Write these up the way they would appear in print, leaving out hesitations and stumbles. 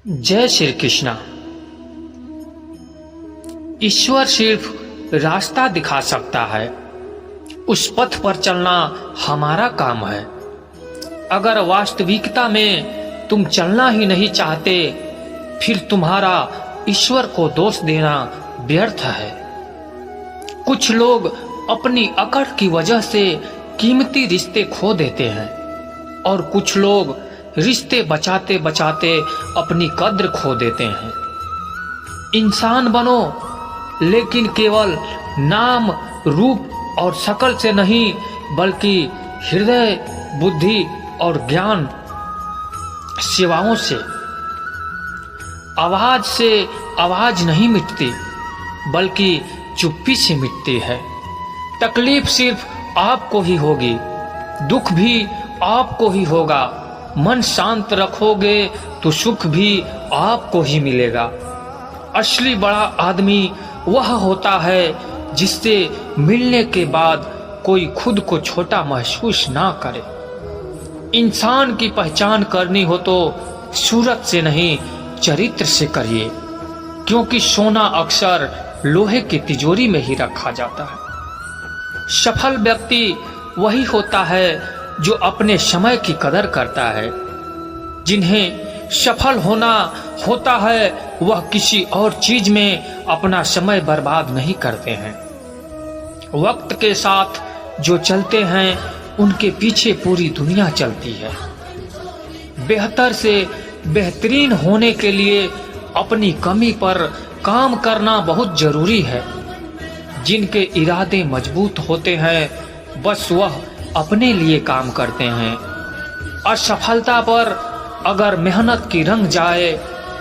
जय श्री कृष्णा। ईश्वर सिर्फ रास्ता दिखा सकता है, उस पथ पर चलना हमारा काम है। अगर वास्तविकता में तुम चलना ही नहीं चाहते, फिर तुम्हारा ईश्वर को दोष देना व्यर्थ है। कुछ लोग अपनी अकड़ की वजह से कीमती रिश्ते खो देते हैं और कुछ लोग रिश्ते बचाते बचाते अपनी कद्र खो देते हैं। इंसान बनो, लेकिन केवल नाम, रूप और शकल से नहीं, बल्कि हृदय, बुद्धि और ज्ञान सेवाओं से। आवाज से आवाज नहीं मिटती, बल्कि चुप्पी से मिटती है। तकलीफ सिर्फ आपको ही होगी, दुख भी आपको ही होगा। मन शांत रखोगे तो सुख भी आपको ही मिलेगा। असली बड़ा आदमी वह होता है जिससे मिलने के बाद कोई खुद को छोटा महसूस ना करे। इंसान की पहचान करनी हो तो सूरत से नहीं, चरित्र से करिए, क्योंकि सोना अक्सर लोहे की तिजोरी में ही रखा जाता है। सफल व्यक्ति वही होता है जो अपने समय की कदर करता है। जिन्हें सफल होना होता है, वह किसी और चीज में अपना समय बर्बाद नहीं करते हैं। वक्त के साथ जो चलते हैं, उनके पीछे पूरी दुनिया चलती है। बेहतर से बेहतरीन होने के लिए अपनी कमी पर काम करना बहुत जरूरी है। जिनके इरादे मजबूत होते हैं, बस वह अपने लिए काम करते हैं। असफलता पर अगर मेहनत की रंग जाए,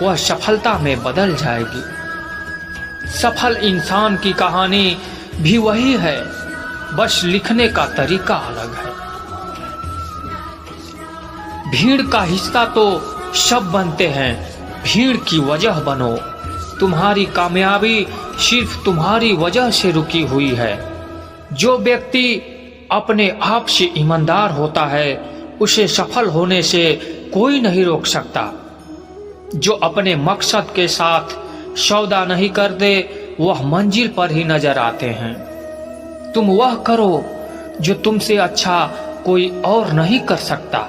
वह सफलता में बदल जाएगी। सफल इंसान की कहानी भी वही है, बस लिखने का तरीका अलग है। भीड़ का हिस्सा तो सब बनते हैं, भीड़ की वजह बनो। तुम्हारी कामयाबी सिर्फ तुम्हारी वजह से रुकी हुई है। जो व्यक्ति अपने आप से ईमानदार होता है, उसे सफल होने से कोई नहीं रोक सकता। जो अपने मकसद के साथ सौदा नहीं करते, वह मंजिल पर ही नजर आते हैं। तुम वह करो जो तुमसे अच्छा कोई और नहीं कर सकता।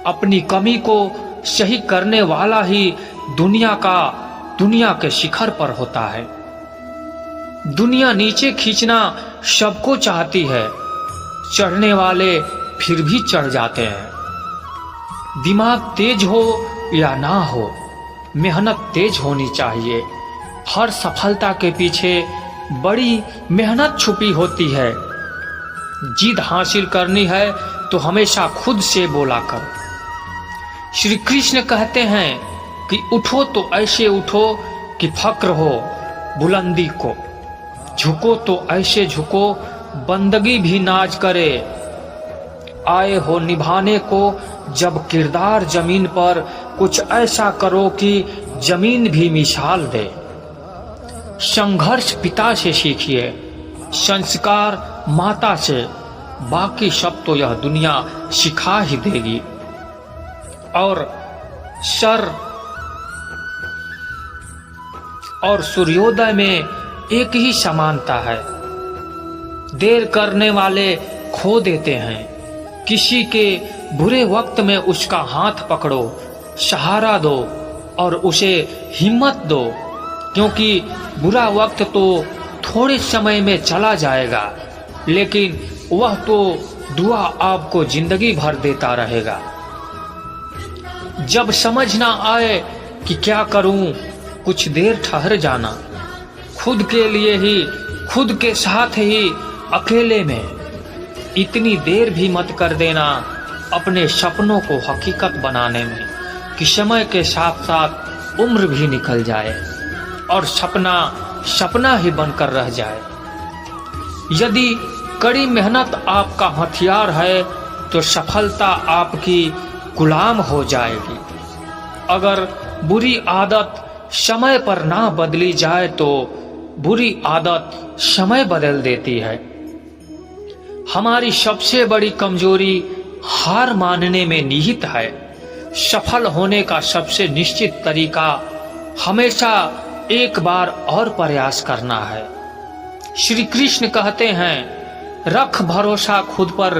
अपनी कमी को सही करने वाला ही दुनिया के शिखर पर होता है। दुनिया नीचे खींचना सबको चाहती है, चढ़ने वाले फिर भी चढ़ जाते हैं। दिमाग तेज हो या ना हो, मेहनत तेज होनी चाहिए। हर सफलता के पीछे बड़ी मेहनत छुपी होती है। जीत हासिल करनी है तो हमेशा खुद से बोला करो। श्री कृष्ण कहते हैं कि उठो तो ऐसे उठो कि फक्र हो बुलंदी को, झुको तो ऐसे झुको बंदगी भी नाज करे। आए हो निभाने को जब किरदार जमीन पर, कुछ ऐसा करो कि जमीन भी मिसाल दे। संघर्ष पिता से सीखिए, संस्कार माता से, बाकी सब तो यह दुनिया सिखा ही देगी। और सूर्योदय में एक ही समानता है। देर करने वाले खो देते हैं। किसी के बुरे वक्त में उसका हाथ पकड़ो, सहारा दो और उसे हिम्मत दो, क्योंकि बुरा वक्त तो थोड़े समय में चला जाएगा, लेकिन वह तो दुआ आपको जिंदगी भर देता रहेगा। जब समझ ना आए कि क्या करूं, कुछ देर ठहर जाना। खुद के लिए ही, खुद के साथ ही, अकेले में इतनी देर भी मत कर देना अपने सपनों को हकीकत बनाने में कि समय के साथ साथ उम्र भी निकल जाए और सपना सपना ही बनकर रह जाए। यदि कड़ी मेहनत आपका हथियार है, तो सफलता आपकी गुलाम हो जाएगी। अगर बुरी आदत समय पर ना बदली जाए, तो बुरी आदत समय बदल देती है। हमारी सबसे बड़ी कमजोरी हार मानने में निहित है। सफल होने का सबसे निश्चित तरीका हमेशा एक बार और प्रयास करना है। श्री कृष्ण कहते हैं, रख भरोसा खुद पर,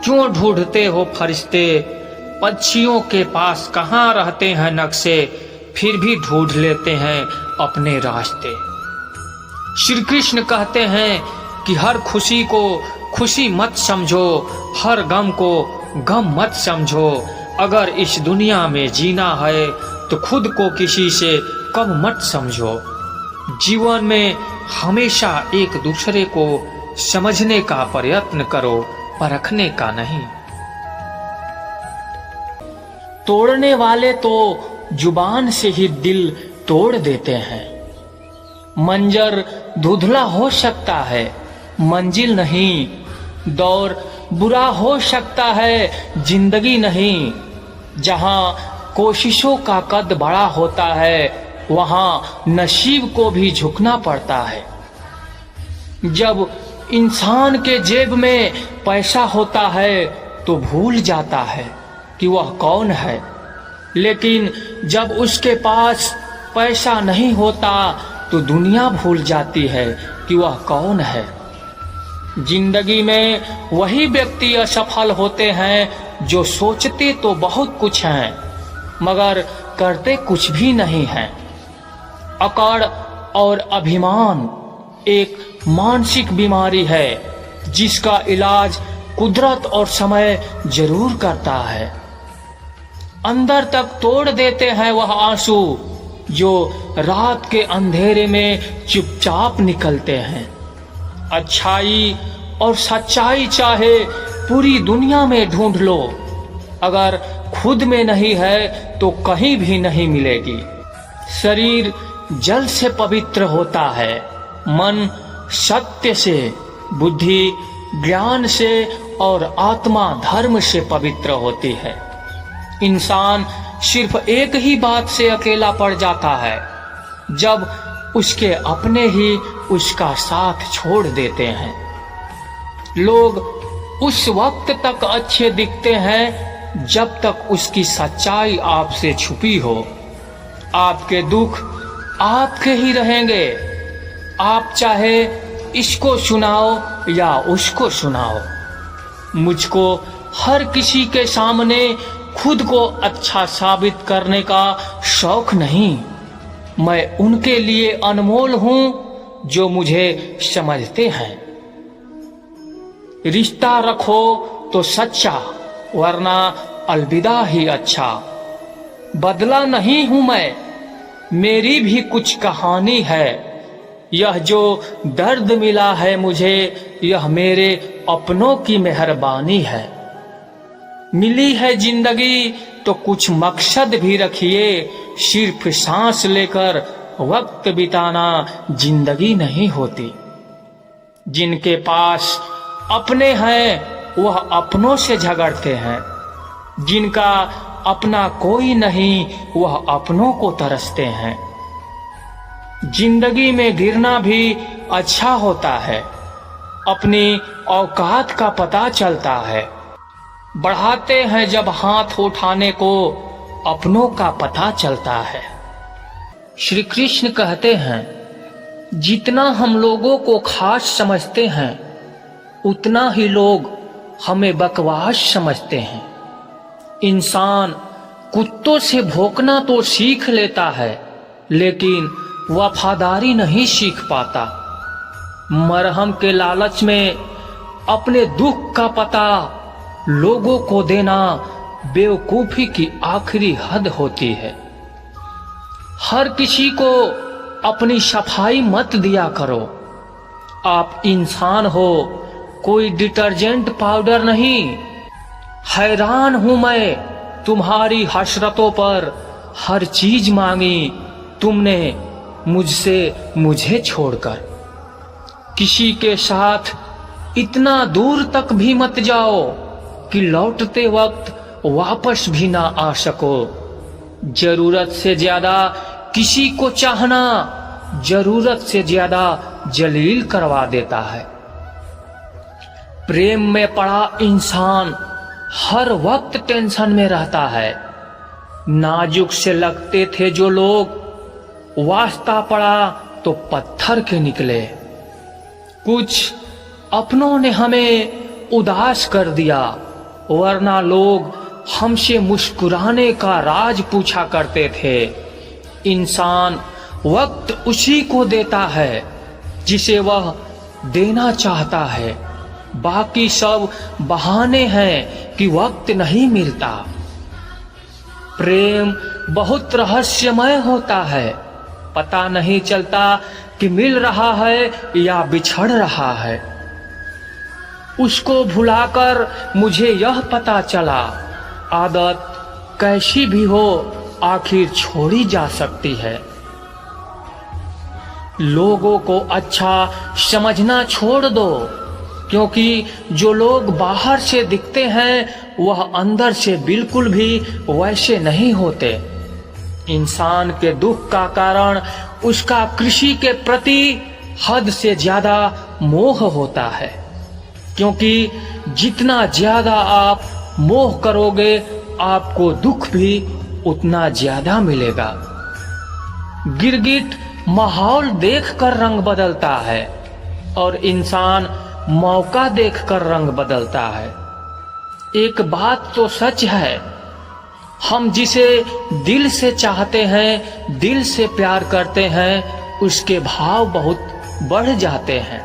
क्यों ढूंढते हो फरिश्ते, पक्षियों के पास कहाँ रहते हैं नक्शे, फिर भी ढूंढ लेते हैं अपने रास्ते। श्री कृष्ण कहते हैं कि हर खुशी को खुशी मत समझो, हर गम को गम मत समझो। अगर इस दुनिया में जीना है तो खुद को किसी से कम मत समझो। जीवन में हमेशा एक दूसरे को समझने का प्रयत्न करो, परखने का नहीं। तोड़ने वाले तो जुबान से ही दिल तोड़ देते हैं। मंजर धुंधला हो सकता है, मंजिल नहीं। दौर बुरा हो सकता है, जिंदगी नहीं। जहां कोशिशों का कद बड़ा होता है, वहां नसीब को भी झुकना पड़ता है। जब इंसान के जेब में पैसा होता है तो भूल जाता है कि वह कौन है, लेकिन जब उसके पास पैसा नहीं होता तो दुनिया भूल जाती है कि वह कौन है। जिंदगी में वही व्यक्ति असफल होते हैं जो सोचते तो बहुत कुछ हैं मगर करते कुछ भी नहीं हैं। अकड़ और अभिमान एक मानसिक बीमारी है जिसका इलाज कुदरत और समय जरूर करता है। अंदर तक तोड़ देते हैं वह आंसू जो रात के अंधेरे में चुपचाप निकलते हैं। अच्छाई और सच्चाई चाहे पूरी दुनिया में ढूंढ लो, अगर खुद में नहीं है तो कहीं भी नहीं मिलेगी। शरीर जल से पवित्र होता है, मन सत्य से, बुद्धि ज्ञान से और आत्मा धर्म से पवित्र होती है। इंसान सिर्फ एक ही बात से अकेला पड़ जाता है, जब उसके अपने ही उसका साथ छोड़ देते हैं। लोग उस वक्त तक अच्छे दिखते हैं जब तक उसकी सच्चाई आपसे छुपी हो। आपके दुख आपके ही रहेंगे, आप चाहे इसको सुनाओ या उसको सुनाओ। मुझको हर किसी के सामने खुद को अच्छा साबित करने का शौक नहीं। मैं उनके लिए अनमोल हूं जो मुझे समझते हैं। रिश्ता रखो तो सच्चा, वरना अलविदा ही अच्छा। बदला नहीं हूं मैं, मेरी भी कुछ कहानी है। यह जो दर्द मिला है मुझे, यह मेरे अपनों की मेहरबानी है। मिली है जिंदगी तो कुछ मकसद भी रखिए, सिर्फ सांस लेकर वक्त बिताना जिंदगी नहीं होती। जिनके पास अपने हैं वह अपनों से झगड़ते हैं, जिनका अपना कोई नहीं वह अपनों को तरसते हैं। जिंदगी में गिरना भी अच्छा होता है, अपनी औकात का पता चलता है। बढ़ाते हैं जब हाथ उठाने को, अपनों का पता चलता है। श्री कृष्ण कहते हैं, जितना हम लोगों को खास समझते हैं उतना ही लोग हमें बकवास समझते हैं। इंसान कुत्तों से भौंकना तो सीख लेता है, लेकिन वफादारी नहीं सीख पाता। मरहम के लालच में अपने दुख का पता लोगों को देना बेवकूफी की आखिरी हद होती है। हर किसी को अपनी सफाई मत दिया करो। आप इंसान हो, कोई डिटर्जेंट पाउडर नहीं। हैरान हूं मैं तुम्हारी हसरतों पर, हर चीज मांगी तुमने मुझसे मुझे छोड़कर। किसी के साथ इतना दूर तक भी मत जाओ कि लौटते वक्त वापस भी ना आ सको। जरूरत से ज्यादा किसी को चाहना जरूरत से ज्यादा जलील करवा देता है। प्रेम में पड़ा इंसान हर वक्त टेंशन में रहता है, नाजुक से लगते थे जो लोग, वास्ता पड़ा तो पत्थर के निकले। कुछ अपनों ने हमें उदास कर दिया, वरना लोग हमसे मुस्कुराने का राज पूछा करते थे। इंसान वक्त उसी को देता है जिसे वह देना चाहता है। बाकी सब बहाने हैं कि वक्त नहीं मिलता। प्रेम बहुत रहस्यमय होता है, पता नहीं चलता कि मिल रहा है या बिछड़ रहा है। उसको भुलाकर मुझे यह पता चला, आदत कैसी भी हो आखिर छोड़ी जा सकती है। लोगों को अच्छा समझना छोड़ दो, क्योंकि जो लोग बाहर से दिखते हैं वह अंदर से बिल्कुल भी वैसे नहीं होते। इंसान के दुख का कारण उसका कृषि के प्रति हद से ज्यादा मोह होता है, क्योंकि जितना ज्यादा आप मोह करोगे आपको दुख भी उतना ज्यादा मिलेगा। गिरगिट माहौल देखकर रंग बदलता है और इंसान मौका देखकर रंग बदलता है। एक बात तो सच है, हम जिसे दिल से चाहते हैं, दिल से प्यार करते हैं, उसके भाव बहुत बढ़ जाते हैं।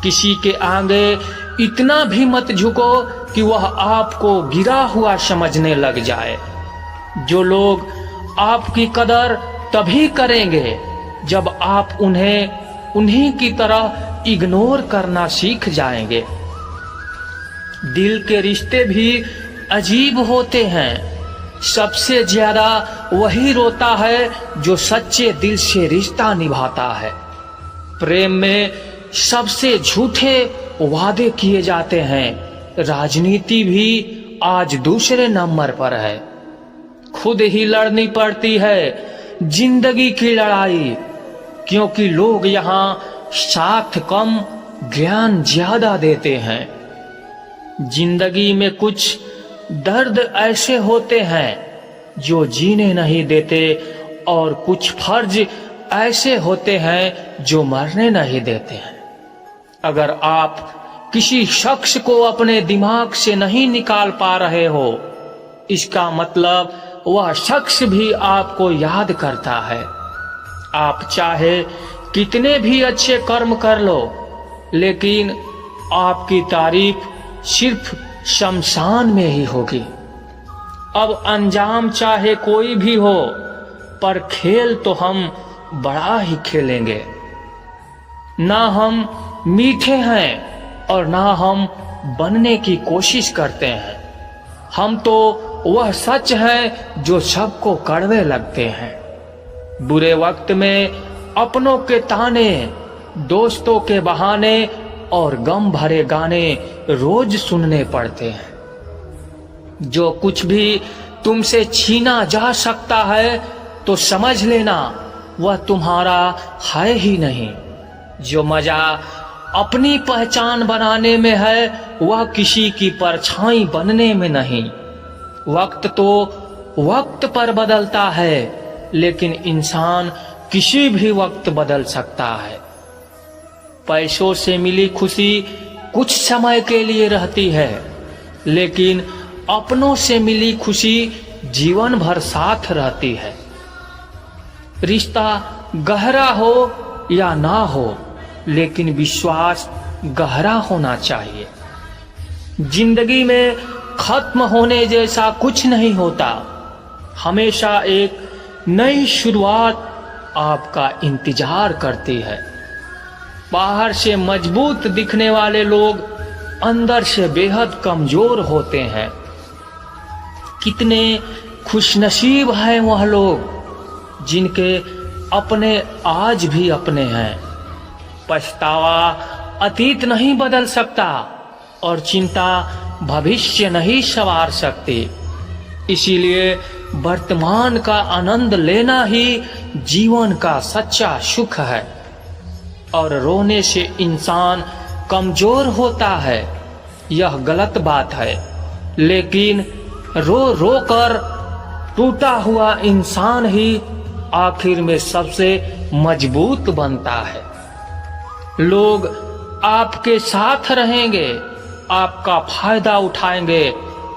किसी के आगे इतना भी मत झुको कि वह आपको गिरा हुआ समझने लग जाए। जो लोग आपकी कदर तभी करेंगे जब आप उन्हें उन्हीं की तरह इग्नोर करना सीख जाएंगे। दिल के रिश्ते भी अजीब होते हैं। सबसे ज्यादा वही रोता है जो सच्चे दिल से रिश्ता निभाता है। प्रेम में सबसे झूठे वादे किए जाते हैं। राजनीति भी आज दूसरे नंबर पर है। खुद ही लड़नी पड़ती है जिंदगी की लड़ाई, क्योंकि लोग यहाँ साथ कम ज्ञान ज्यादा देते हैं। जिंदगी में कुछ दर्द ऐसे होते हैं जो जीने नहीं देते, और कुछ फर्ज ऐसे होते हैं जो मरने नहीं देते हैं। अगर आप किसी शख्स को अपने दिमाग से नहीं निकाल पा रहे हो, इसका मतलब वह शख्स भी आपको याद करता है। आप चाहे कितने भी अच्छे कर्म कर लो, लेकिन आपकी तारीफ सिर्फ शमशान में ही होगी। अब अंजाम चाहे कोई भी हो, पर खेल तो हम बड़ा ही खेलेंगे। ना हम मीठे हैं और ना हम बनने की कोशिश करते हैं। हम तो वह सच है जो सबको कड़वे लगते हैं। बुरे वक्त में अपनों के ताने, दोस्तों के बहाने और गम भरे गाने रोज सुनने पड़ते हैं। जो कुछ भी तुमसे छीना जा सकता है तो समझ लेना वह तुम्हारा है ही नहीं। जो मजा अपनी पहचान बनाने में है वह किसी की परछाई बनने में नहीं। वक्त तो वक्त पर बदलता है, लेकिन इंसान किसी भी वक्त बदल सकता है। पैसों से मिली खुशी कुछ समय के लिए रहती है, लेकिन अपनों से मिली खुशी जीवन भर साथ रहती है। रिश्ता गहरा हो या ना हो, लेकिन विश्वास गहरा होना चाहिए। जिंदगी में खत्म होने जैसा कुछ नहीं होता। हमेशा एक नई शुरुआत आपका इंतजार करती है। बाहर से मजबूत दिखने वाले लोग अंदर से बेहद कमजोर होते हैं। कितने खुशनसीब हैं वह लोग जिनके अपने आज भी अपने हैं। पछतावा अतीत नहीं बदल सकता और चिंता भविष्य नहीं संवार सकती। इसीलिए वर्तमान का आनंद लेना ही जीवन का सच्चा सुख है। और रोने से इंसान कमजोर होता है, यह गलत बात है। लेकिन रो रो कर टूटा हुआ इंसान ही आखिर में सबसे मजबूत बनता है। लोग आपके साथ रहेंगे, आपका फायदा उठाएंगे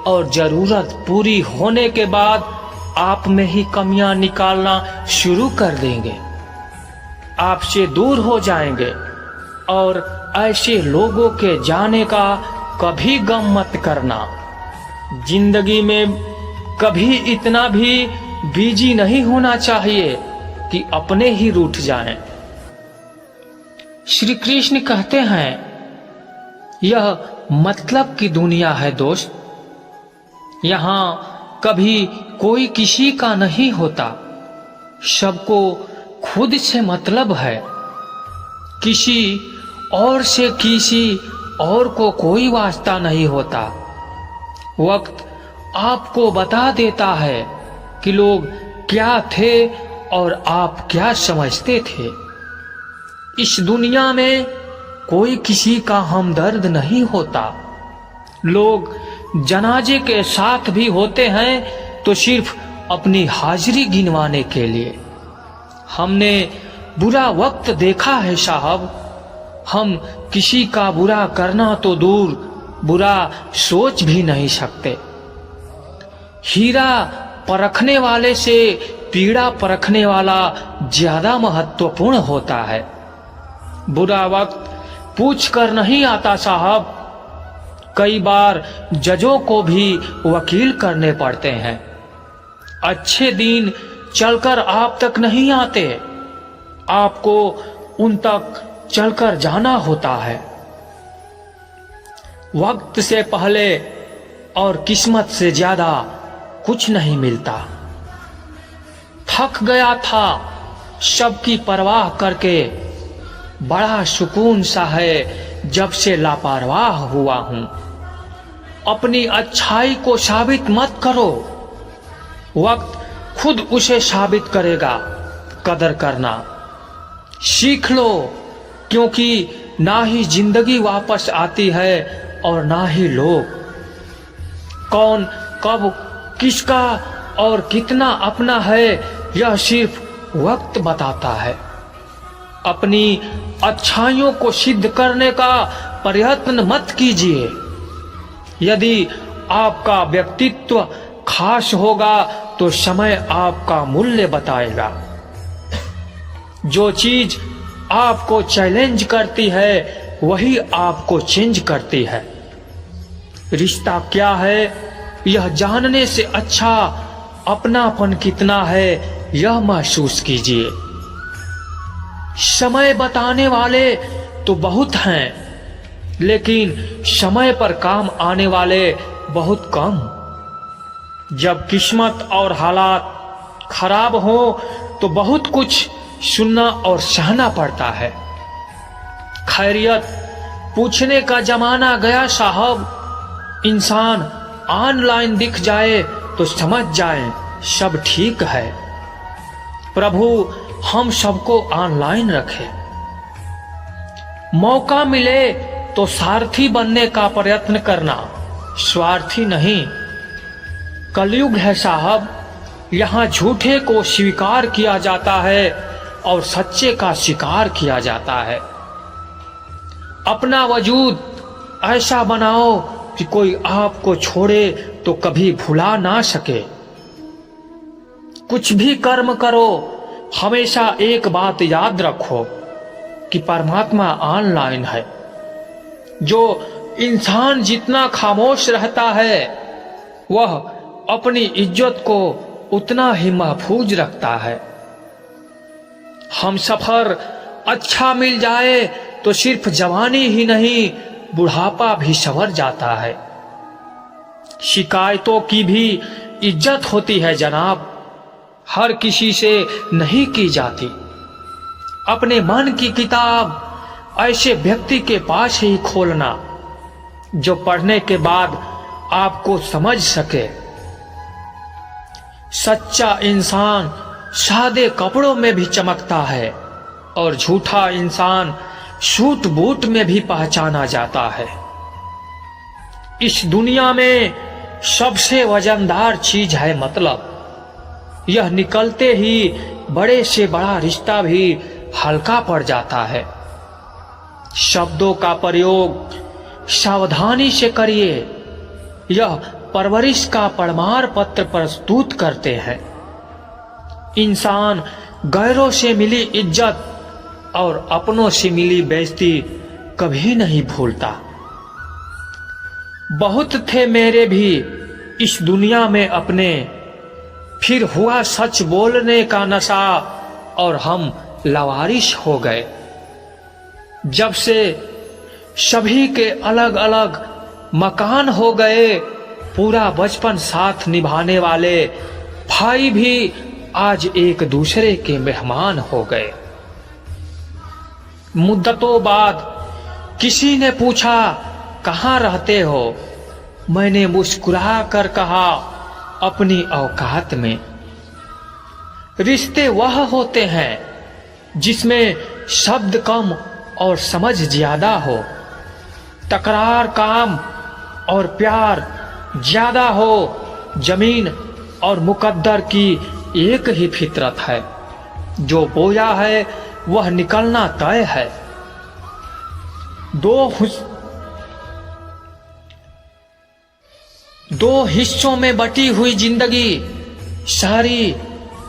और जरूरत पूरी होने के बाद आप में ही कमियां निकालना शुरू कर देंगे, आपसे दूर हो जाएंगे। और ऐसे लोगों के जाने का कभी गम मत करना। जिंदगी में कभी इतना भी बिजी नहीं होना चाहिए कि अपने ही रूठ जाएं। श्री कृष्ण कहते हैं, यह मतलब की दुनिया है दोस्त। यहाँ कभी कोई किसी का नहीं होता, सबको खुद से मतलब है। किसी और से किसी और को कोई वास्ता नहीं होता। वक्त आपको बता देता है कि लोग क्या थे और आप क्या समझते थे। इस दुनिया में कोई किसी का हमदर्द नहीं होता। लोग जनाजे के साथ भी होते हैं तो सिर्फ अपनी हाजिरी गिनवाने के लिए। हमने बुरा वक्त देखा है साहब। हम किसी का बुरा करना तो दूर, बुरा सोच भी नहीं सकते। हीरा परखने वाले से पीड़ा परखने वाला ज्यादा महत्वपूर्ण होता है। बुरा वक्त पूछ कर नहीं आता साहब। कई बार जजों को भी वकील करने पड़ते हैं। अच्छे दिन चलकर आप तक नहीं आते, आपको उन तक चलकर जाना होता है। वक्त से पहले और किस्मत से ज्यादा कुछ नहीं मिलता। थक गया था सबकी परवाह करके, बड़ा सुकून सा है जब से लापरवाह हुआ हूं। अपनी अच्छाई को साबित मत करो, वक्त खुद उसे साबित करेगा। कदर करना सीख लो, क्योंकि ना ही जिंदगी वापस आती है और ना ही लोग। कौन कब किसका और कितना अपना है, यह सिर्फ वक्त बताता है। अपनी अच्छाइयों को सिद्ध करने का प्रयत्न मत कीजिए। यदि आपका व्यक्तित्व खास होगा तो समय आपका मूल्य बताएगा। जो चीज आपको चैलेंज करती है वही आपको चेंज करती है। रिश्ता क्या है यह जानने से अच्छा अपनापन कितना है यह महसूस कीजिए। समय बताने वाले तो बहुत हैं, लेकिन समय पर काम आने वाले बहुत कम। जब किस्मत और हालात खराब हो तो बहुत कुछ सुनना और सहना पड़ता है। खैरियत पूछने का जमाना गया साहब। इंसान ऑनलाइन दिख जाए तो समझ जाए सब ठीक है। प्रभु हम सबको ऑनलाइन रखे। मौका मिले तो सारथी बनने का प्रयत्न करना, स्वार्थी नहीं। कलयुग है साहब, यहाँ झूठे को स्वीकार किया जाता है और सच्चे का शिकार किया जाता है। अपना वजूद ऐसा बनाओ कि कोई आपको छोड़े तो कभी भुला ना सके। कुछ भी कर्म करो, हमेशा एक बात याद रखो कि परमात्मा ऑनलाइन है। जो इंसान जितना खामोश रहता है वह अपनी इज्जत को उतना ही महफूज रखता है। हम सफर अच्छा मिल जाए तो सिर्फ जवानी ही नहीं बुढ़ापा भी संवर जाता है। शिकायतों की भी इज्जत होती है जनाब, हर किसी से नहीं की जाती। अपने मन की किताब ऐसे व्यक्ति के पास ही खोलना जो पढ़ने के बाद आपको समझ सके। सच्चा इंसान सादे कपड़ों में भी चमकता है और झूठा इंसान सूट बूट में भी पहचाना जाता है। इस दुनिया में सबसे वजनदार चीज है मतलब। यह निकलते ही बड़े से बड़ा रिश्ता भी हल्का पड़ जाता है। शब्दों का प्रयोग सावधानी से करिए, यह परवरिश का प्रमाण पत्र प्रस्तुत करते हैं। इंसान गैरों से मिली इज्जत और अपनों से मिली बेइज्जती कभी नहीं भूलता। बहुत थे मेरे भी इस दुनिया में अपने, फिर हुआ सच बोलने का नशा और हम लावारिश हो गए। जब से सभी के अलग अलग मकान हो गए, पूरा बचपन साथ निभाने वाले भाई भी आज एक दूसरे के मेहमान हो गए। मुद्दतों बाद किसी ने पूछा कहाँ रहते हो? मैंने मुस्कुरा कर कहा अपनी औकात में। रिश्ते वह होते हैं जिसमें शब्द कम और समझ ज्यादा हो, तकरार काम और प्यार ज्यादा हो। जमीन और मुकद्दर की एक ही फितरत है, जो बोया है वह निकलना तय है। दो हिस्सों में बटी हुई जिंदगी, सारी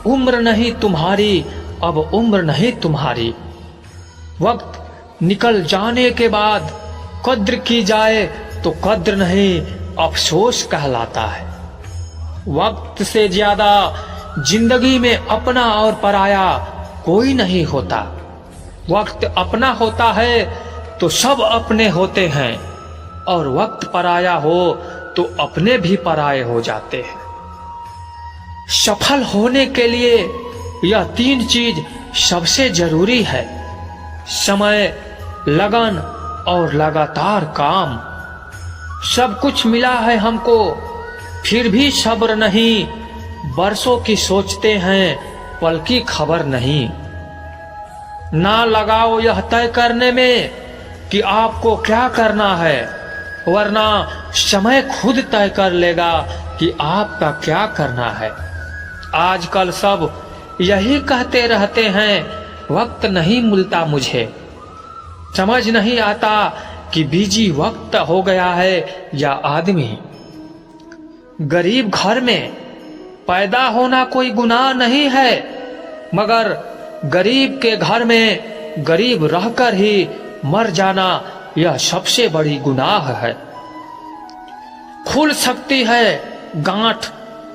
उम्र नहीं तुम्हारी, अब उम्र नहीं तुम्हारी। वक्त निकल जाने के बाद कद्र की जाए तो कद्र नहीं, अफसोस कहलाता है। वक्त से ज्यादा जिंदगी में अपना और पराया कोई नहीं होता। वक्त अपना होता है तो सब अपने होते हैं, और वक्त पराया हो तो अपने भी पराये हो जाते हैं। सफल होने के लिए यह तीन चीज सबसे जरूरी है: समय, लगन और लगातार काम। सब कुछ मिला है हमको, फिर भी सब्र नहीं। बरसों की सोचते हैं, पल की खबर नहीं। ना लगाओ यह तय करने में कि आपको क्या करना है, वरना समय खुद तय कर लेगा कि आपका क्या करना है। आजकल सब यही कहते रहते हैं, वक्त नहीं मिलता मुझे। समझ नहीं आता कि बिजी वक्त हो गया है या आदमी। गरीब घर में पैदा होना कोई गुनाह नहीं है, मगर गरीब के घर में गरीब रहकर ही मर जाना यह सबसे बड़ी गुनाह है। खुल सकती है गांठ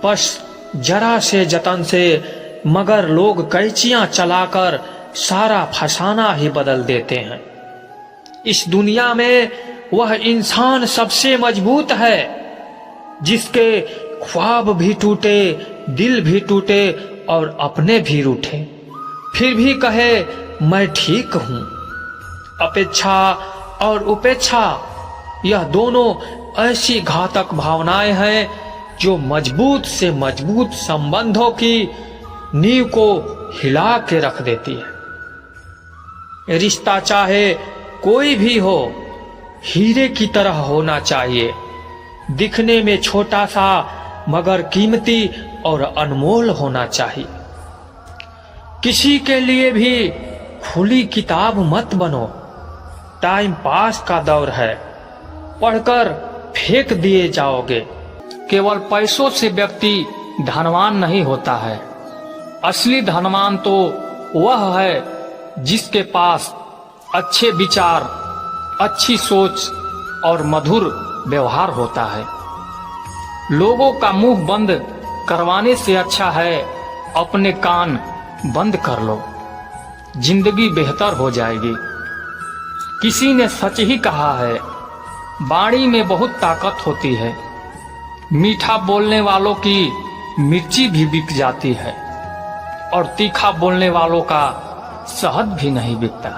बस जरा से जतन से, मगर लोग कैंचियां चलाकर सारा फसाना ही बदल देते हैं। इस दुनिया में वह इंसान सबसे मजबूत है जिसके ख्वाब भी टूटे, दिल भी टूटे और अपने भी रूठे, फिर भी कहे मैं ठीक हूं। अपेक्षा और उपेक्षा, यह दोनों ऐसी घातक भावनाएं हैं जो मजबूत से मजबूत संबंधों की नींव को हिला के रख देती है। रिश्ता चाहे कोई भी हो, हीरे की तरह होना चाहिए, दिखने में छोटा सा मगर कीमती और अनमोल होना चाहिए। किसी के लिए भी खुली किताब मत बनो। टाइम पास का दौर है, पढ़कर फेंक दिए जाओगे। केवल पैसों से व्यक्ति धनवान नहीं होता है। असली धनवान तो वह है जिसके पास अच्छे विचार, अच्छी सोच और मधुर व्यवहार होता है। लोगों का मुंह बंद करवाने से अच्छा है अपने कान बंद कर लो, जिंदगी बेहतर हो जाएगी। किसी ने सच ही कहा है, वाणी में बहुत ताकत होती है। मीठा बोलने वालों की मिर्ची भी बिक जाती है और तीखा बोलने वालों का शहद भी नहीं बिकता।